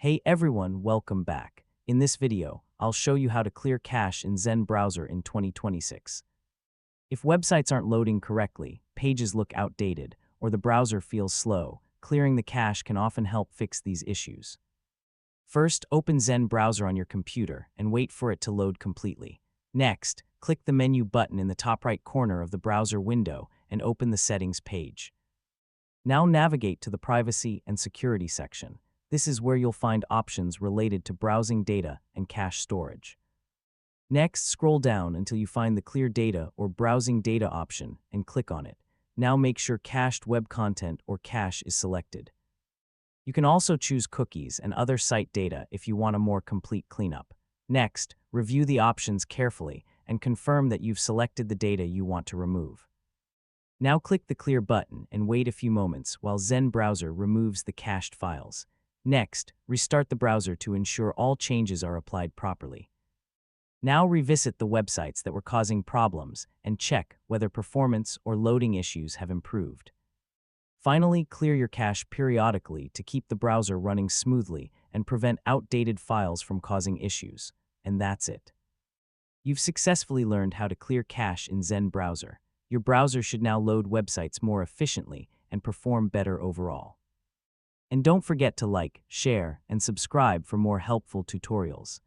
Hey everyone, welcome back. In this video, I'll show you how to clear cache in Zen browser in 2026. If websites aren't loading correctly, pages look outdated, or the browser feels slow, clearing the cache can often help fix these issues. First, open Zen browser on your computer and wait for it to load completely. Next, click the menu button in the top right corner of the browser window and open the settings page. Now navigate to the Privacy and Security section. This is where you'll find options related to browsing data and cache storage. Next, scroll down until you find the Clear Data or Browsing Data option and click on it. Now make sure Cached Web Content or Cache is selected. You can also choose cookies and other site data if you want a more complete cleanup. Next, review the options carefully and confirm that you've selected the data you want to remove. Now click the Clear button and wait a few moments while Zen browser removes the cached files. Next, restart the browser to ensure all changes are applied properly. Now revisit the websites that were causing problems and check whether performance or loading issues have improved. Finally, clear your cache periodically to keep the browser running smoothly and prevent outdated files from causing issues. And that's it. You've successfully learned how to clear cache in Zen browser. Your browser should now load websites more efficiently and perform better overall. And don't forget to like, share, and subscribe for more helpful tutorials.